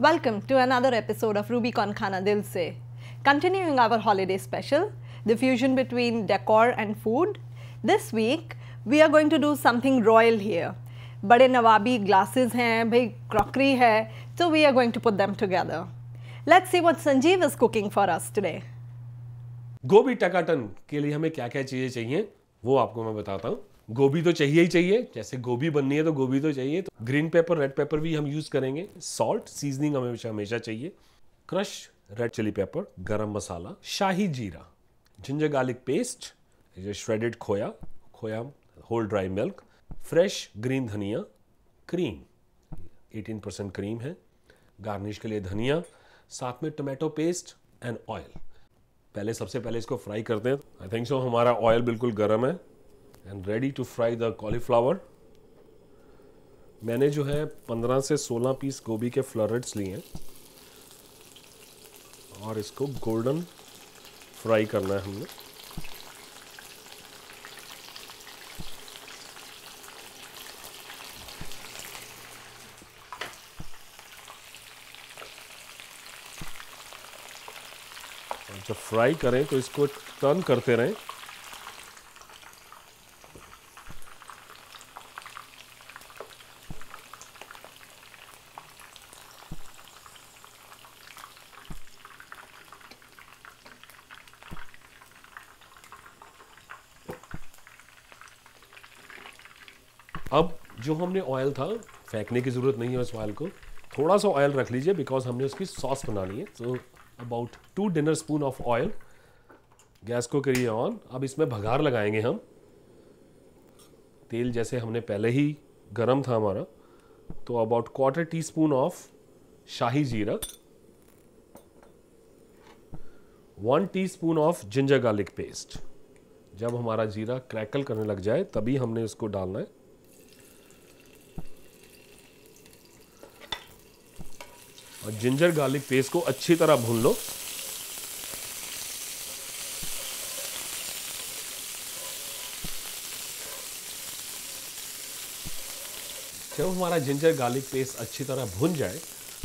Welcome to another episode of Rubicon Khana Dil Se. Continuing our holiday special, the fusion between decor and food. This week, we are going to do something royal here. बड़े नवाबी glasses हैं, भाई crockery है, so we are going to put them together. Let's see what Sanjeev is cooking for us today. गोभी टकाटन के लिए हमें क्या क्या चीजें चाहिए वो आपको मैं बताता हूँ। गोभी तो चाहिए ही चाहिए, जैसे गोभी बननी है तो गोभी तो चाहिए। तो ग्रीन पेपर, रेड पेपर भी हम यूज करेंगे। सॉल्ट, सीजनिंग हमेशा चाहिए। क्रश रेड चिली पेपर, गरम masala, shahi jeera, ginger garlic paste, shredded khoya, whole dry milk, fresh green dhaniya, cream 18% cream है, गार्निश के लिए धनिया, साथ में टोमेटो पेस्ट एंड ऑयल। सबसे पहले इसको फ्राई करते हैं। आई थिंक सो हमारा ऑयल बिल्कुल गर्म है and ready to fry the cauliflower. मैंने जो है 15 से 16 पीस गोभी के फ्लोरेट्स लिए हैं और इसको गोल्डन फ्राई करना है हमने। जब फ्राई करें तो इसको टर्न करते रहें। अब जो हमने ऑयल था, फेंकने की ज़रूरत नहीं है उस ऑयल को, थोड़ा सा ऑयल रख लीजिए बिकॉज हमने उसकी सॉस बनानी है। तो about 2 dinner spoon of oil. Gas को करिए ऑन। अब इसमें भगार लगाएंगे हम। तेल जैसे हमने पहले ही गरम था हमारा, तो अबाउट 1/4 टीस्पून ऑफ शाही जीरा, 1 teaspoon of ginger garlic paste. जब हमारा जीरा क्रैकल करने लग जाए तभी हमने इसको डालना है। और जिंजर गार्लिक पेस्ट को अच्छी तरह भून लो। जब हमारा जिंजर गार्लिक पेस्ट अच्छी तरह भुन जाए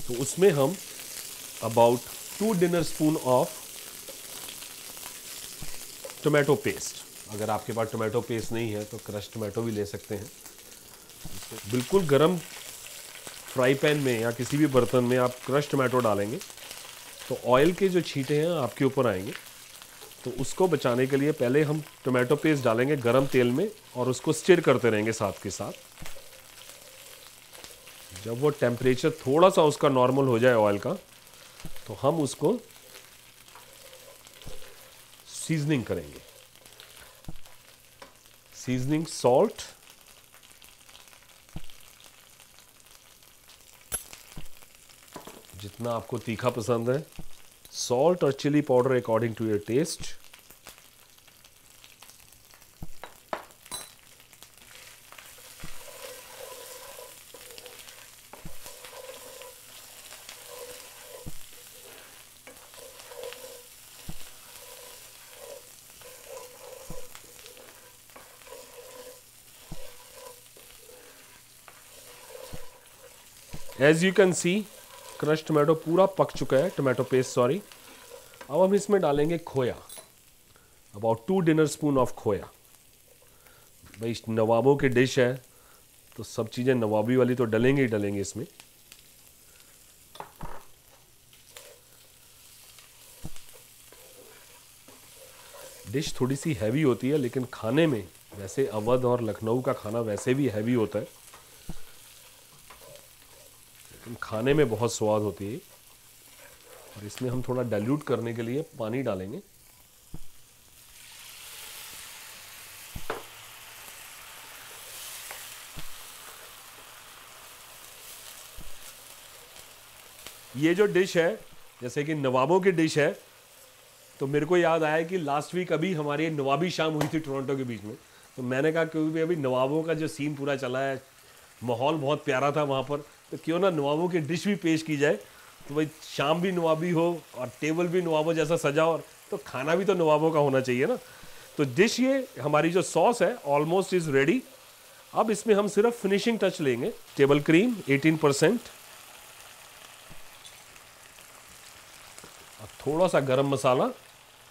तो उसमें हम about 2 dinner spoon of tomato paste, अगर आपके पास टोमेटो पेस्ट नहीं है तो क्रश टोमेटो भी ले सकते हैं। बिल्कुल गरम फ्राई पैन में या किसी भी बर्तन में आप क्रश टोमेटो डालेंगे तो ऑयल के जो छींटे हैं आपके ऊपर आएंगे। तो उसको बचाने के लिए पहले हम टोमेटो पेस्ट डालेंगे गरम तेल में और उसको स्टिर करते रहेंगे साथ के साथ। जब वो टेम्परेचर थोड़ा सा उसका नॉर्मल हो जाए ऑयल का, तो हम उसको सीजनिंग करेंगे। सीजनिंग सॉल्ट, जितना आपको तीखा पसंद है, सॉल्ट और chilli powder according to your taste. As you can see crush tomato पूरा पक चुका है, टोमेटो पेस्ट सॉरी। अब हम इसमें डालेंगे खोया, अबाउट 2 डिनर स्पून ऑफ खोया। भाई नवाबों की डिश है तो सब चीज़ें नवाबी वाली तो डलेंगे ही डलेंगे इसमें। डिश थोड़ी सी हैवी होती है लेकिन खाने में, वैसे अवध और लखनऊ का खाना वैसे भी हैवी होता है, खाने में बहुत स्वाद होती है। और इसमें हम थोड़ा डाइल्यूट करने के लिए पानी डालेंगे। ये जो डिश है जैसे कि नवाबों की डिश है, तो मेरे को याद आया कि लास्ट वीक अभी हमारी नवाबी शाम हुई थी टोरंटो के बीच में। तो मैंने कहा क्योंकि अभी नवाबों का जो सीन पूरा चला है, माहौल बहुत प्यारा था वहाँ पर, तो क्यों ना नवाबों की डिश भी पेश की जाए। तो भाई शाम भी नवाबी हो और टेबल भी नवाबों जैसा सजा हो, तो खाना भी तो नवाबों का होना चाहिए ना। तो डिश ये हमारी जो सॉस है ऑलमोस्ट इज़ रेडी। अब इसमें हम सिर्फ फिनिशिंग टच लेंगे। टेबल क्रीम 18%, अब थोड़ा सा गरम मसाला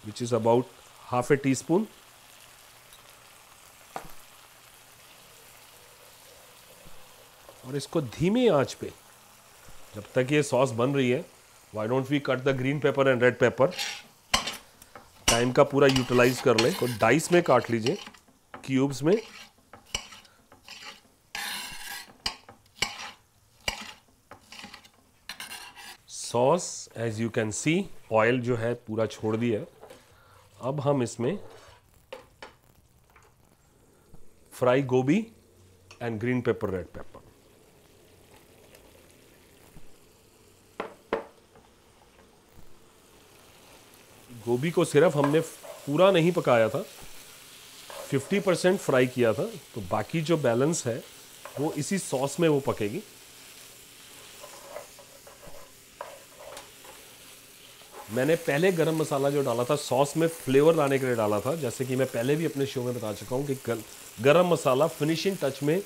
which is about half a teaspoon, और इसको धीमी आंच पे जब तक ये सॉस बन रही है, why don't we cut the green pepper and red pepper, time का पूरा यूटिलाइज कर ले। तो डाइस में काट लीजिए, क्यूब्स में। Sauce as you can see oil जो है पूरा छोड़ दिया है। अब हम इसमें फ्राई गोभी and green pepper red pepper, गोभी को सिर्फ हमने पूरा नहीं पकाया था, 50% फ्राई किया था, तो बाकी जो बैलेंस है वो इसी सॉस में वो पकेगी। मैंने पहले गरम मसाला जो डाला था सॉस में फ्लेवर लाने के लिए डाला था, जैसे कि मैं पहले भी अपने शो में बता चुका हूं कि गरम मसाला फिनिशिंग टच में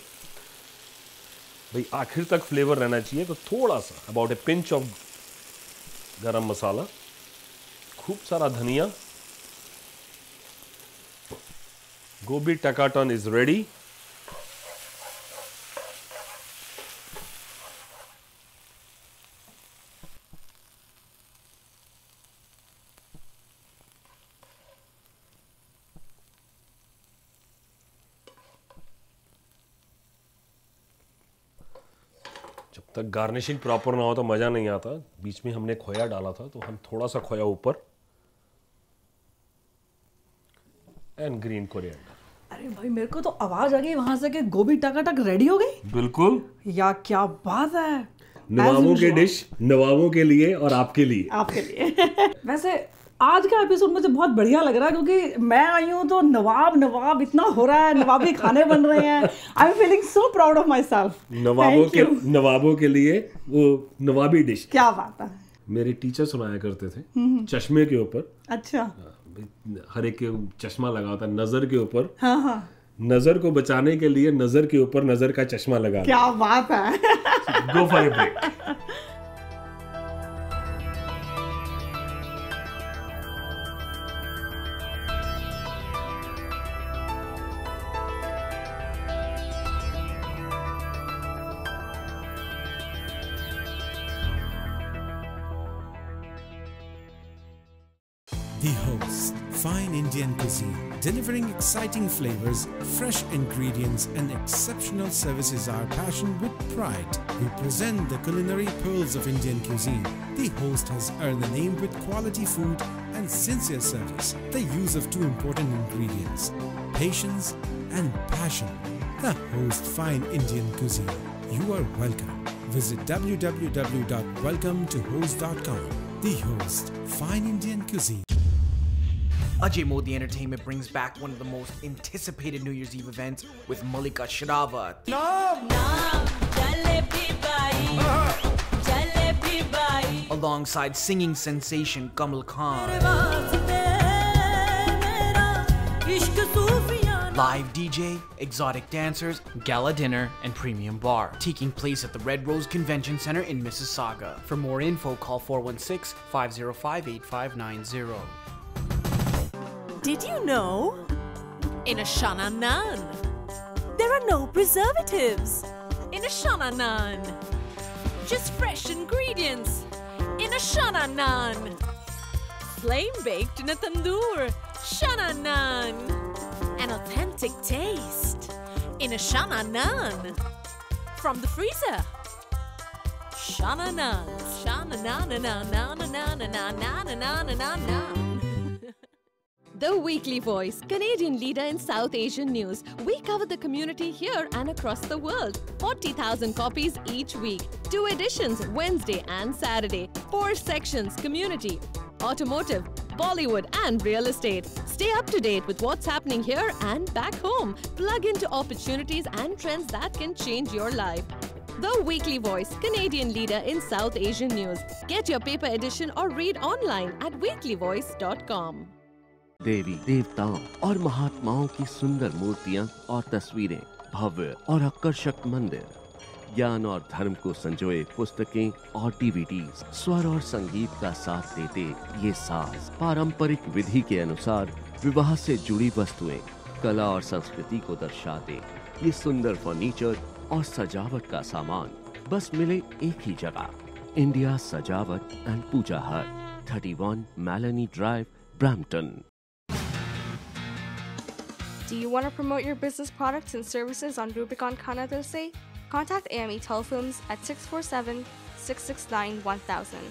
भाई आखिर तक फ्लेवर रहना चाहिए। तो थोड़ा सा अबाउट ए पिंच ऑफ गरम मसाला, खूब सारा धनिया। गोभी टकाटन इज रेडी। जब तक गार्निशिंग प्रॉपर ना हो तो मजा नहीं आता। बीच में हमने खोया डाला था तो हम थोड़ा सा खोया ऊपर, एंड ग्रीन कोरिएंडर। अरे भाई मेरे को तो आवाज आ गई वहां से कि गोभी टकाटक रेडी हो गई। बिल्कुल या क्या बात है। नवाबों के डिश, नवाबों के लिए और आपके लिए। आपके लिए वैसे आज का एपिसोड मुझे बहुत बढ़िया लग रहा है क्योंकि मैं आई हूँ तो नवाब इतना हो रहा है, नवाबी खाने बन रहे हैं। I am feeling so proud of myself. नवाबों के लिए वो नवाबी डिश। क्या बात है। मेरे टीचर सुनाया करते थे चश्मे के ऊपर। अच्छा। हर एक के चश्मा लगा होता है नजर के ऊपर। हाँ हाँ। नजर को बचाने के लिए नजर के ऊपर नजर का चश्मा लगा। क्या बात है। Go for a break. The Host, fine Indian cuisine, delivering exciting flavors, fresh ingredients and exceptional service is our passion with pride. We present the culinary pearls of Indian cuisine. The Host has earned the name with quality food and sincere service. The use of two important ingredients, patience and passion. The Host, fine Indian cuisine. You are welcome. Visit www.welcometohost.com. The Host, fine Indian cuisine. Ajay Modi Entertainment brings back one of the most anticipated New Year's Eve events with Malika Sherawat. Alongside singing sensation Kamal Khan. Live DJ, exotic dancers, gala dinner, and premium bar. Taking place at the Red Rose Convention Center in Mississauga. For more info, call 416-505-8590. Did you know? In a Shana Naan, there are no preservatives. In a Shana Naan, just fresh ingredients. In a Shana Naan, flame baked in a tandoor. Shana Naan, an authentic taste. In a Shana Naan, from the freezer. Shana Naan, Shana Naan, Naan, Naan, Naan, Naan, Naan, Naan, Naan, Naan. The Weekly Voice, Canadian leader in South Asian news. We cover the community here and across the world. 40,000 copies each week. 2 editions, Wednesday and Saturday. 4 sections, community, automotive, Bollywood and real estate. Stay up to date with what's happening here and back home. Plug into opportunities and trends that can change your life. The Weekly Voice, Canadian leader in South Asian news. Get your paper edition or read online at weeklyvoice.com. देवी देवताओं और महात्माओं की सुंदर मूर्तियां और तस्वीरें, भव्य और आकर्षक मंदिर, ज्ञान और धर्म को संजोए पुस्तकें और डीवीडीज, स्वर और संगीत का साथ देते ये साज पारंपरिक विधि के अनुसार विवाह से जुड़ी वस्तुएं, कला और संस्कृति को दर्शाते ये सुंदर फर्नीचर और सजावट का सामान बस मिले एक ही जगह, इंडिया सजावट एंड पूजा हट, 31 Melanie Drive, Brampton. Do you want to promote your business products and services on Rubicon Khana Dilse? Contact AME Telefilms at 647-669-1000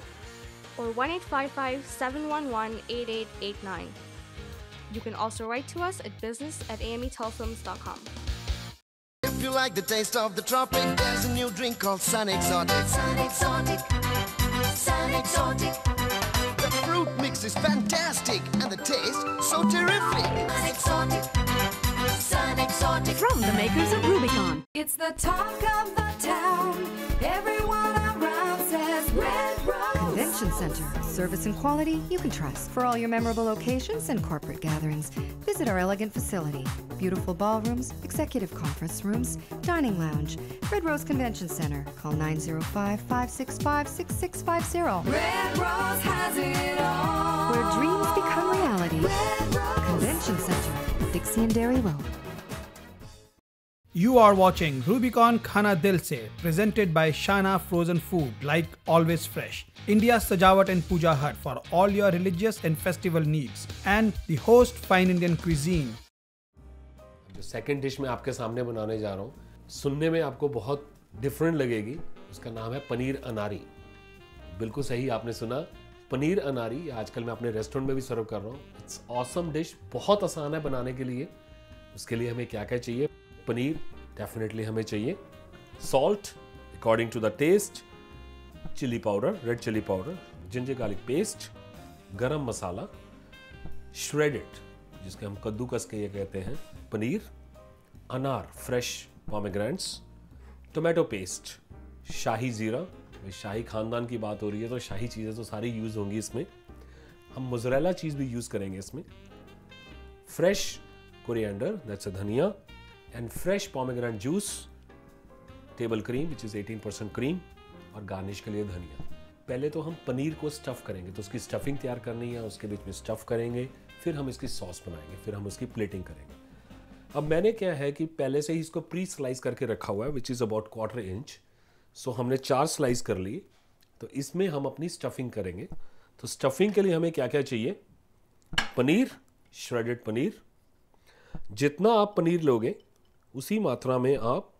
or 1-855-711-8889. You can also write to us at business@ametelefilms.com. If you like the taste of the tropic, there's a new drink called Sun Exotic. Sun Exotic. Sun Exotic. The fruit mix is fantastic and the taste so terrific. Sun Exotic. Sun Exotic. From the makers of Rubicon. It's the talk of the town. Everyone around says Red Rose. Convention Center. Service and quality you can trust. For all your memorable occasions and corporate gatherings, visit our elegant facility. Beautiful ballrooms, executive conference rooms, dining lounge. Red Rose Convention Center. Call 905-565-6650. Red Rose has it all. Where dreams become reality. Red Rose. Convention Center. Dixie and Dairy Road. You are watching Rubicon Khana Dil Se, presented by Shana Frozen Food, like always fresh. India's Sajawat and Puja Hut for all your religious and festival needs. And the host Fine Indian Cuisine. जो second dish मैं आपके सामने बनाने जा रहा हूँ, सुनने में आपको बहुत डिफरेंट लगेगी। उसका नाम है पनीर अनारी। बिल्कुल सही आपने सुना, पनीर अनारी। आजकल मैं अपने रेस्टोरेंट में भी सर्व कर रहा हूँ। इट्स ऑसम डिश, बहुत आसान है बनाने के लिए। उसके लिए हमें क्या क्या चाहिए? पनीर डेफिनेटली हमें चाहिए, salt according to the taste, chilli powder, red chilli powder, ginger garlic paste, garam masala, shredded जिसके हम कद्दूकस के ये कहते हैं, पनीर, अनार फ्रेश पोमेग्रेनेट्स, टोमेटो पेस्ट, शाही जीरा। शाही खानदान की बात हो रही है तो शाही चीज़ें तो सारी यूज़ होंगी इसमें। हम मोज़रेला चीज़ भी यूज़ करेंगे इसमें, फ्रेश कोरिएंडर दैट्स अ धनिया, and fresh pomegranate juice, table cream which is 18% cream, और गार्निश के लिए धनिया। पहले तो हम पनीर को स्टफ़ करेंगे, तो उसकी स्टफिंग तैयार करनी है, उसके बीच में स्टफ़ करेंगे, फिर हम इसकी सॉस बनाएंगे, फिर हम उसकी प्लेटिंग करेंगे। अब मैंने क्या है कि पहले से ही इसको प्री स्लाइस करके रखा हुआ है विच इज़ अबाउट 1/4 इंच। सो हमने 4 स्लाइस कर लिए, तो इसमें हम अपनी स्टफिंग करेंगे। तो स्टफिंग के लिए हमें क्या क्या चाहिए? पनीर, श्रेडेड पनीर। जितना आप पनीर लोगे उसी मात्रा में आप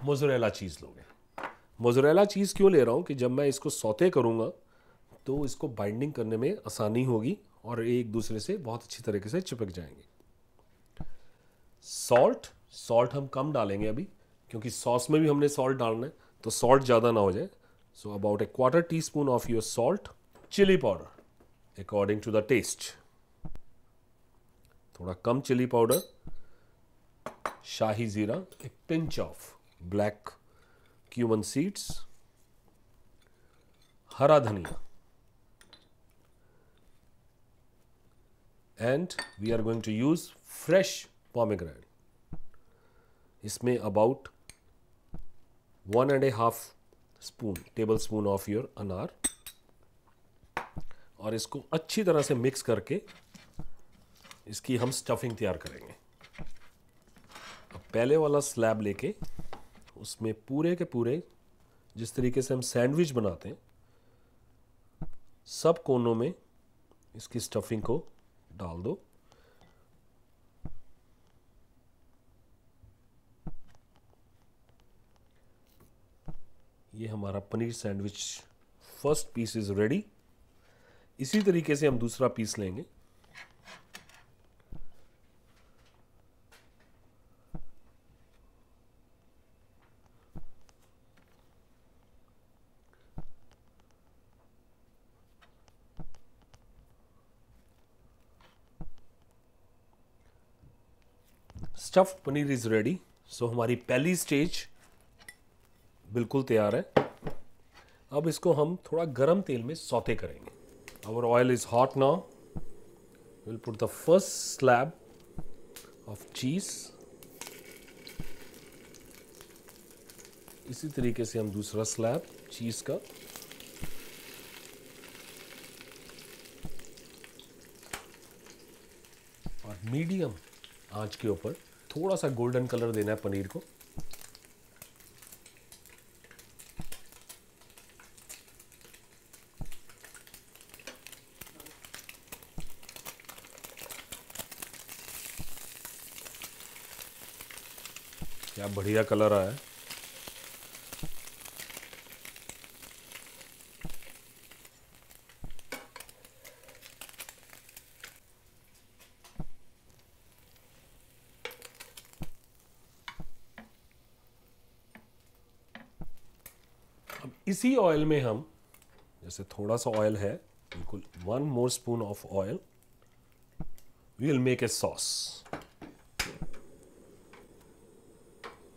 मोज़रेला चीज़ लोगे। मोज़रेला चीज़ क्यों ले रहा हूँ कि जब मैं इसको सौते करूँगा तो इसको बाइंडिंग करने में आसानी होगी और एक दूसरे से बहुत अच्छी तरीके से चिपक जाएंगे। सॉल्ट हम कम डालेंगे अभी, क्योंकि सॉस में भी हमने सॉल्ट डालना है, तो सॉल्ट ज़्यादा ना हो जाए। So about 1/4 teaspoon of your salt, chili powder according to the taste, थोड़ा कम चिली पाउडर, शाही जीरा, एक pinch of black cumin seeds, हरा धनिया, and we are going to use fresh pomegranate. इसमें about 1.5 tablespoon of your अनार, और इसको अच्छी तरह से मिक्स करके इसकी हम स्टफिंग तैयार करेंगे। अब पहले वाला स्लैब लेके उसमें पूरे के पूरे जिस तरीके से हम सैंडविच बनाते हैं, सब कोनों में इसकी स्टफिंग को डाल दो। ये हमारा paneer sandwich first piece is ready. इसी तरीके से हम दूसरा पीस लेंगे। Stuffed paneer is ready. So हमारी पहली स्टेज बिल्कुल तैयार है। अब इसको हम थोड़ा गरम तेल में सौते करेंगे। Our oil is hot now. Will put the first slab of cheese, इसी तरीके से हम दूसरा स्लैब चीज़ का और मीडियम आंच के ऊपर थोड़ा सा गोल्डन कलर देना है पनीर को। क्या बढ़िया कलर आया है। अब इसी ऑयल में हम, जैसे थोड़ा सा ऑयल है, बिल्कुल 1 more spoon of oil, we will make a sauce.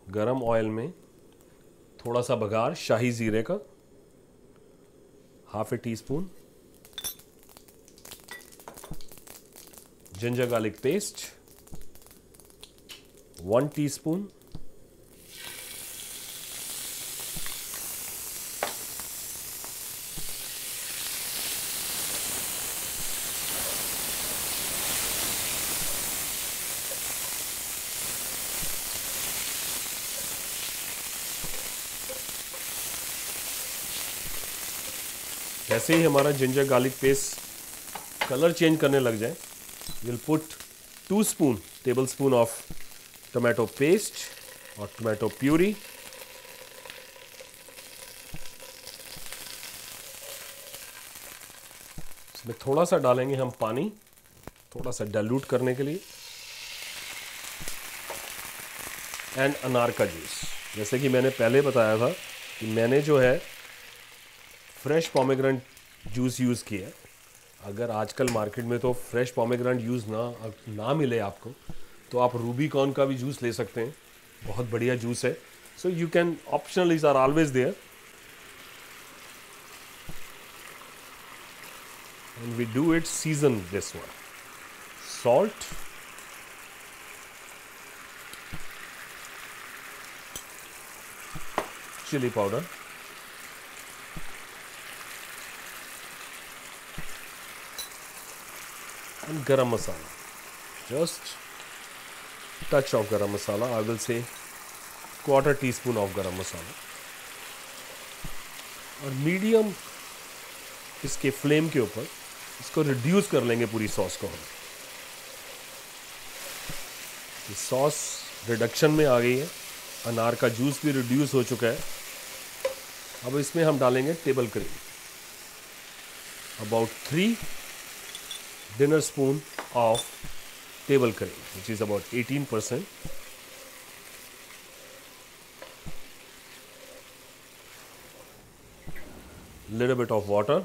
गरम ऑयल में थोड़ा सा बघार शाही जीरे का, ½ teaspoon ginger garlic paste, 1 teaspoon जैसे ही हमारा ginger garlic paste colour change करने लग जाए, will put 2 tablespoon of tomato paste और टोमेटो प्यूरी। इसमें थोड़ा सा डालेंगे हम पानी, थोड़ा सा डाइल्यूट करने के लिए, एंड अनार का जूस। जैसे कि मैंने पहले बताया था कि मैंने जो है फ्रेश पोमेग्रेनेट जूस यूज़ किया है। अगर आजकल मार्केट में तो फ्रेश पोमेग्रेनेट यूज़ ना मिले आपको, तो आप रूबीकॉर्न का भी जूस ले सकते हैं, बहुत बढ़िया जूस है। So you can, optionals are always there. And we do it season this one, salt, chili powder, and garam masala, just touch of garam masala, I will say quarter teaspoon of garam masala, और medium इसके flame के ऊपर इसको reduce कर लेंगे पूरी sauce को हम। ये सॉस रिडक्शन में आ गई है, अनार का जूस भी रिड्यूस हो चुका है। अब इसमें हम डालेंगे table cream, about 3 dinner spoon of table cream, which is about 18%. Little bit of water.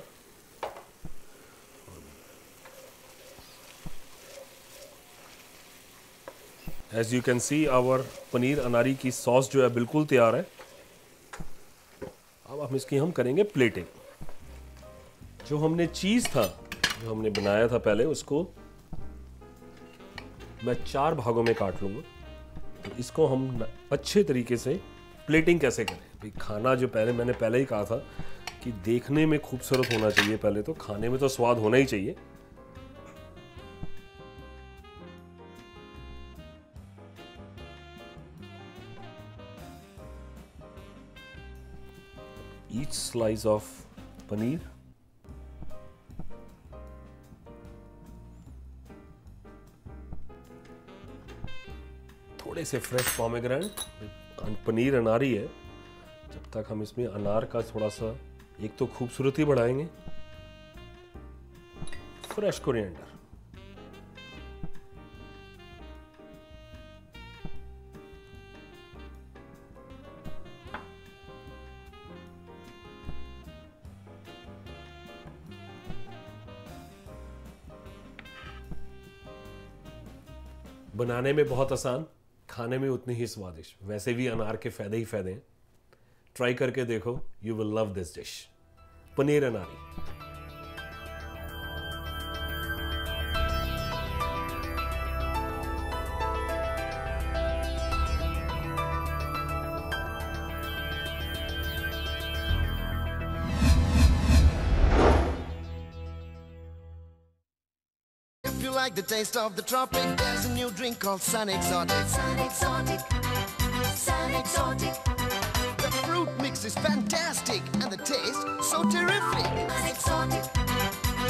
As you can see, our paneer अनारी की सॉस जो है बिल्कुल तैयार है। अब इसकी हम करेंगे प्लेटिंग। जो हमने चीज़ था, जो हमने बनाया था पहले, उसको मैं 4 भागों में काट लूँगा। तो इसको हम अच्छे तरीके से प्लेटिंग कैसे करें। भाई खाना जो मैंने पहले ही कहा था कि देखने में खूबसूरत होना चाहिए, पहले तो खाने में तो स्वाद होना ही चाहिए। Each slice of paneer, थोड़े से फ्रेश पोमेग्रेनेट, पनीर अनारी है, जब तक हम इसमें अनार का थोड़ा सा एक तो खूबसूरती बढ़ाएंगे, फ्रेश कोरिएंडर, बनाने में बहुत आसान, खाने में उतनी ही स्वादिष्ट। वैसे भी अनार के फायदे ही फायदे हैं। ट्राई करके देखो, you will love this dish, paneer अनारी। like the taste of the tropic, there's a new drink called Sun Exotic. Sun Exotic. Sun Exotic. The fruit mix is fantastic and the taste so terrific. Sun Exotic.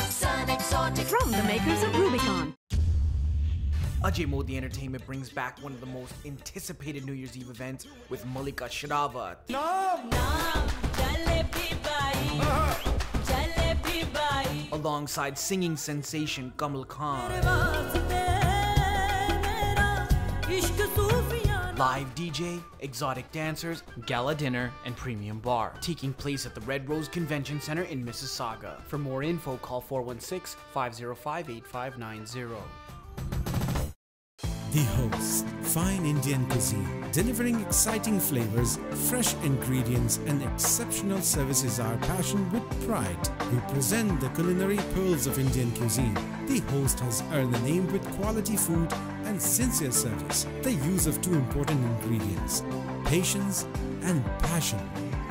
Sun Exotic. From the makers of Rubicon. Ajay Modi Entertainment brings back one of the most anticipated New Year's Eve events with Malika Sherawat. Alongside singing sensation Kamal Khan. Live DJ, exotic dancers, gala dinner, and premium bar. Taking place at the Red Rose Convention Center in Mississauga. For more info, call 416-505-8590. The Host, fine Indian cuisine, delivering exciting flavors, fresh ingredients, and exceptional service is our passion with pride. We present the culinary pearls of Indian cuisine. The Host has earned the name with quality food and sincere service. The use of two important ingredients, patience and passion.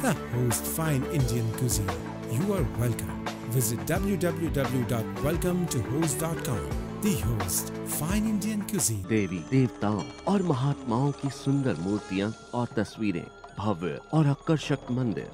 The Host, fine Indian cuisine. You are welcome. Visit www.welcometohost.com. The Host, fine Indian cuisine. देवी देवताओं और महात्माओं की सुंदर मूर्तियां और तस्वीरें, भव्य और आकर्षक मंदिर,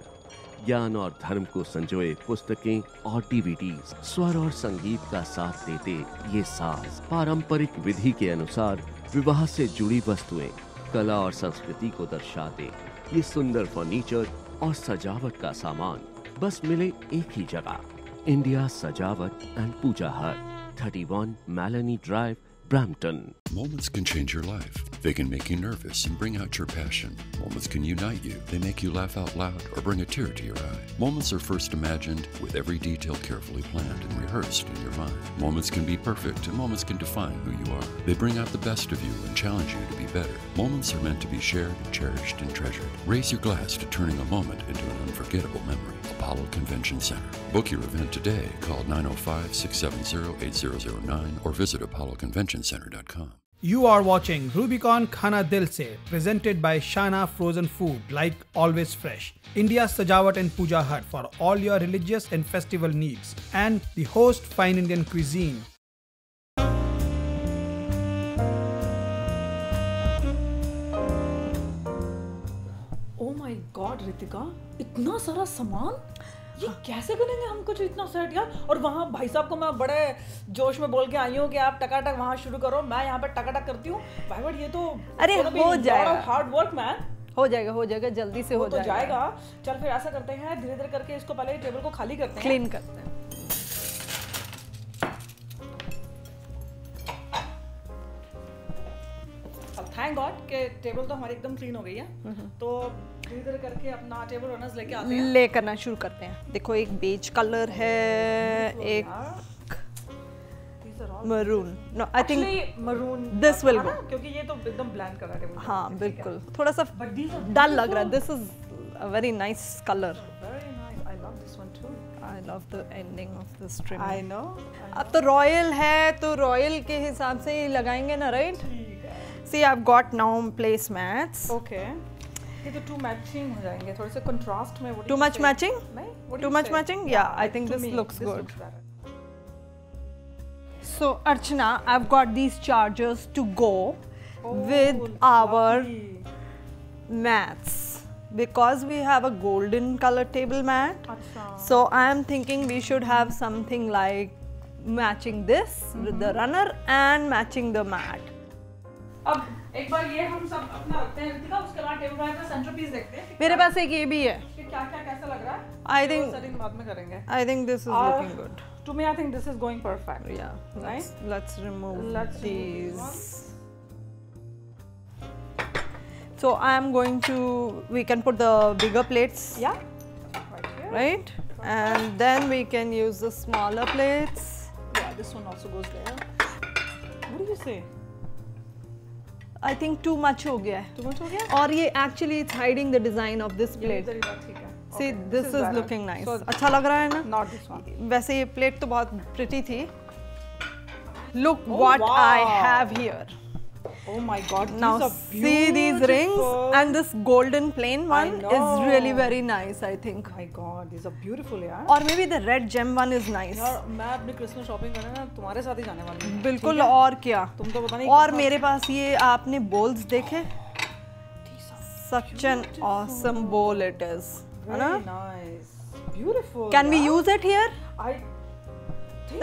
ज्ञान और धर्म को संजोए पुस्तकें और डीवीडीज, स्वर और संगीत का साथ देते ये साज, पारंपरिक विधि के अनुसार विवाह से जुड़ी वस्तुएं, कला और संस्कृति को दर्शाते ये सुंदर फर्नीचर और सजावट का सामान बस मिले एक ही जगह, इंडिया सजावट एंड पूजा हट, 31 Maloney Drive, Brampton. Moments can change your life. They can make you nervous and bring out your passion. Moments can unite you. They make you laugh out loud or bring a tear to your eye. Moments are first imagined with every detail carefully planned and rehearsed in your mind. Moments can be perfect and moments can define who you are. They bring out the best of you and challenge you to be better. Moments are meant to be shared, cherished, and treasured. Raise your glass to turning a moment into an unforgettable memory. Apollo Convention Center. Book your event today. Call 905-670-8009 or visit apolloconventioncenter.com. You are watching Rubicon Khana Dil Se, presented by Shana Frozen Food, like always fresh. India's Sajawat and Puja Hut for all your religious and festival needs. And the Host, fine Indian cuisine. Oh my God, Ritika, इतना सारा सामान, ये कैसे करेंगे हम कुछ इतना set यार? और वहाँ भाई साहब को मैं बड़े जोश में बोल के आई हूँ कि आप टकाटक वहाँ शुरू करो, मैं यहाँ पे टकाटक करती हूँ। भाई बट ये तो अरे हो जाएगा, हार्ड वर्क मैन। हो जाएगा जल्दी से हो जाएगा। चल फिर ऐसा करते हैं, धीरे धीरे करके इसको पहले टेबल को खाली करते हैं, क्लीन करते हैं। थैंक गॉड कि टेबल तो हमारी एकदम क्लीन हो गई है। तो धीरे करके अपना टेबल रनर्स लेके आते हैं, ले करना शुरू करते हैं। देखो एक बेज कलर है, एक maroon, no I think maroon, this will go, क्योंकि ये तो एकदम ब्लैंड कलर है। हाँ बिल्कुल, थोड़ा सा डल लग रहा है। This is a very nice colour, very nice, I love this one two, I love the ending of this trim. I know, अब तो रॉयल है तो रॉयल के हिसाब से ही लगाएंगे ना, right? See, I've got now placemats. Okay. ये तो too matching हो जाएंगे, थोड़े से contrast में। Too much matching? नहीं? Too much matching? Yeah, I think this looks good. So, Archana, I've got these chargers to go with our mats because we have a golden color table mat. So, I'm thinking we should have something like matching this with the runner and matching the mat. अब एक बार ये हम सब अपना रखते हैं, रितिका, उसके बाद टेबल पे सेंटरपीस देखते हैं। मेरे पास एक ये भी है। कि क्या कैसा लग रहा है? I think सेटिंग बाद में करेंगे। I think this is looking good. To me, I think this is going perfect. Yeah. Right? Let's remove these. So I am going to. We can put the bigger plates. Yeah. Right here. Right. And then we can use the smaller plates. Yeah. This one also goes there. What do you say? I think too much हो गया है. Too much हो गया? और ये actually it's hiding the design of this plate. See, this is looking nice. अच्छा लग रहा है ना? Not this one. वैसे ये plate तो बहुत pretty थी. Look what I have here. Oh my God! Now these are see these rings beautiful. and this golden plain one is really very nice. I think. My God, these are beautiful यार. Or maybe the red gem one is nice. यार मैं अपनी Christmas shopping करने ना तुम्हारे साथ ही जाने वाली हूँ. बिल्कुल ठीक है? और क्या. तुम तो पता नहीं. और मेरे पास ये आपने bowls देखे? Such an awesome bowl it is. Very nice. Beautiful. Can we use it here?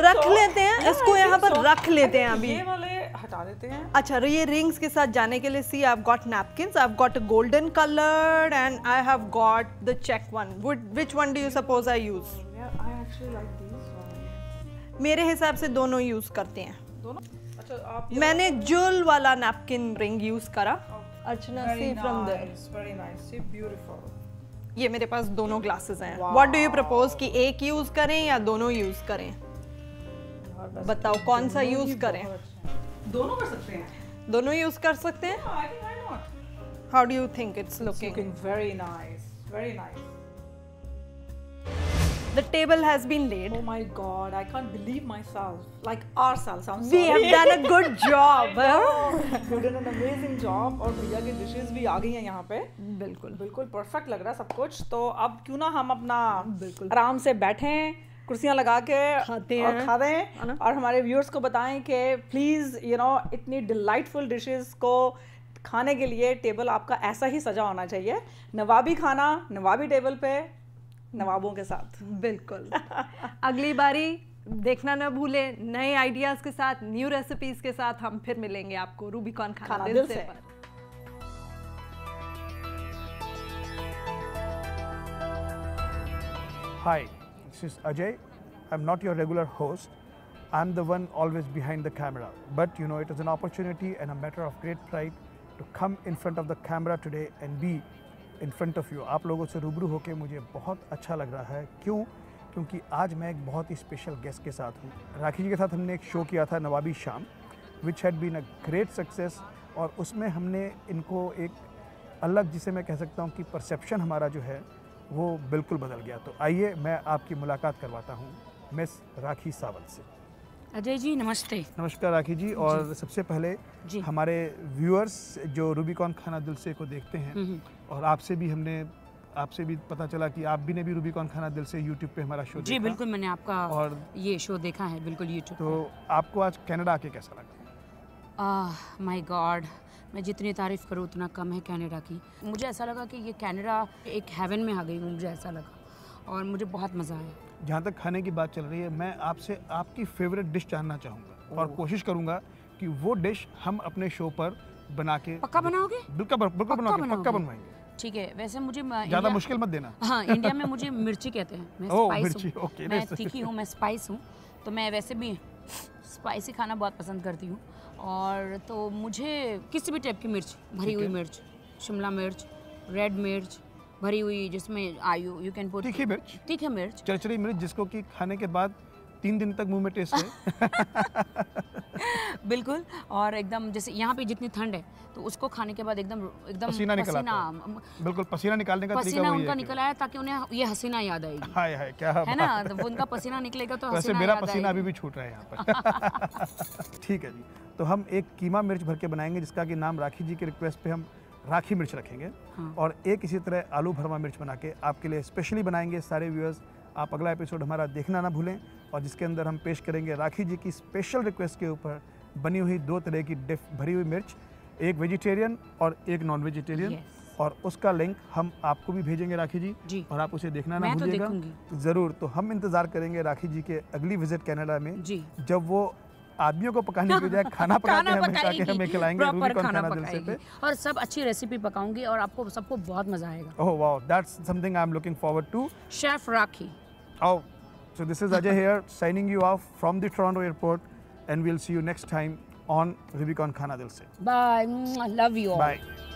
रख लेते हैं इसको यहाँ पर रख लेते हैं अभी. ये वाले हटा देते हैं. अच्छा ये रिंग्स के साथ जाने के लिए see I've got napkins, I've got a golden colored and I have got the check one. Which one do you suppose I use? Yeah, I actually like these ones. मेरे हिसाब से दोनों यूज करते हैं. दोनों? अच्छा आप. मैंने jewel वाला napkin ring यूज करा. अर्चना see from there. Very nice. See beautiful. ये मेरे पास दोनों ग्लासेस हैं. What do you propose कि एक यूज करें या दोनों यूज करें? बताओ कौन सा यूज करें. दोनों कर सकते हैं. दोनों यूज कर सकते हैं. I think why not? How do you think it's looking? Looking very nice. Very nice. The table has been laid. Oh my God, I can't believe myself. Like ourselves. I'm We sorry. have done a good job. You did an amazing job. और भैया की dishes भी आ गई हैं यहाँ पे. बिल्कुल. बिल्कुल perfect लग रहा है सब कुछ. तो अब क्यों ना हम अपना आराम से बैठें, कुर्सियाँ लगा के खाते हैं और हमारे व्यूअर्स को बताएं कि प्लीज़ इतनी डिलाइटफुल डिशेस को खाने के लिए टेबल आपका ऐसा ही सजा होना चाहिए. नवाबी खाना नवाबी टेबल पे नवाबों के साथ. बिल्कुल. अगली बारी देखना न भूले नए आइडियाज के साथ, न्यू रेसिपीज के साथ हम फिर मिलेंगे आपको रूबिकॉन खाना दिल से. Hi, this is Ajay. I'm not your regular host. I'm the one always behind the camera. But it is an opportunity and a matter of great pride to come in front of the camera today and be in front of you. आप लोगों से रूबरू होके मुझे बहुत अच्छा लग रहा है. क्यों? क्योंकि आज मैं एक बहुत ही स्पेशल गेस्ट के साथ हूँ. राखी जी के साथ हमने एक शो किया था नवाबी शाम, which had been a great success. और उसमें हमने इनको एक अलग, जिसे मैं कह सकता हूँ कि परसेप्शन हमारा जो है वो बिल्कुल बदल गया. तो आइए मैं आपकी मुलाकात करवाता हूँ मिस राखी सावंत से. अजय जी नमस्ते. नमस्कार राखी जी. और सबसे पहले हमारे व्यूअर्स जो रूबिकॉन खाना दिल से को देखते हैं, और आपसे भी पता चला कि आप भी ने भी रूबिकॉन खाना दिल से यूट्यूब पे हमारा शो जी देखा. बिल्कुल मैंने आपका और ये शो देखा है बिल्कुल यूट्यूब. तो आपको आज कनाडा आके कैसा लगा? माय गॉड, मैं जितनी तारीफ़ करूँ उतना कम है कनाडा की. मुझे ऐसा लगा कि ये कनाडा एक हेवन में आ गई हूँ, मुझे ऐसा लगा और मुझे बहुत मज़ा आया. जहाँ तक खाने की बात चल रही है, मैं आपसे आपकी फेवरेट डिश जानना चाहूँगा और कोशिश करूँगा कि वो डिश हम अपने शो पर बना के. पक्का बनाओगे? बिल्कुल बनाओगे, पक्का बनवाएंगे. ठीक है. वैसे मुझे ज़्यादा मुश्किल मत देना. हाँ, इंडिया में मुझे मिर्ची कहते हैं. मैं स्पाइस हूँ, मैं तीखी हूँ, मैं स्पाइस हूँ. तो मैं वैसे भी स्पाइसी खाना बहुत पसंद करती हूँ. और तो मुझे किसी भी टाइप की मिर्च, भरी हुई मिर्च, शिमला मिर्च, रेड मिर्च, भरी हुई जिसमें यू कैन पुट तीखी मिर्च, चरचरी मिर्च, जिसको कि खाने के बाद 3 दिन तक मुंह में टेस्ट है. बिल्कुल. और एकदम जैसे यहाँ पे जितनी ठंड है तो उसको खाने के बाद एकदम पसीना बिल्कुल पसीना निकालने का तरीका वही है. उनका निकल आया ताकि उन्हें ये हसीना याद आएगी. हाय हाय क्या है ना. तो उनका पसीना निकलेगा तो वैसे मेरा पसीना अभी भी छूट रहा है यहाँ पर. ठीक है जी. तो हम एक कीमा मिर्च भर के बनाएंगे जिसका कि नाम राखी जी की रिक्वेस्ट पे हम राखी मिर्च रखेंगे. और एक इसी तरह आलू भरमा मिर्च बना के आपके लिए स्पेशली बनाएंगे. सारे व्यूअर्स आप अगला एपिसोड हमारा देखना ना भूलें, और जिसके अंदर हम पेश करेंगे राखी जी की स्पेशल रिक्वेस्ट के ऊपर बनी हुई 2 तरह की भरी हुई मिर्च, एक वेजिटेरियन और एक नॉन वेजिटेरियन. और उसका लिंक हम आपको भी भेजेंगे राखी जी, और आप उसे देखना ना भूलिएगा. ज़रूर. तो हम इंतज़ार करेंगे राखी जी के अगली विजिट कनाडा में, जब वो आदमियों को पकाने की बजाय खाना पका के हमें खिलाएंगे रूबिकॉन खाना दिल से पे. और सब अच्छी रेसिपी पकाऊंगी और आपको सबको बहुत मजा आएगा. Oh wow, that's something I am looking forward to. Chef Rakhi. Oh, so this is Ajay here signing you off from the Toronto airport, and we'll see you next time on Rubicon Khana Dil Se. Bye. Love you all. Bye.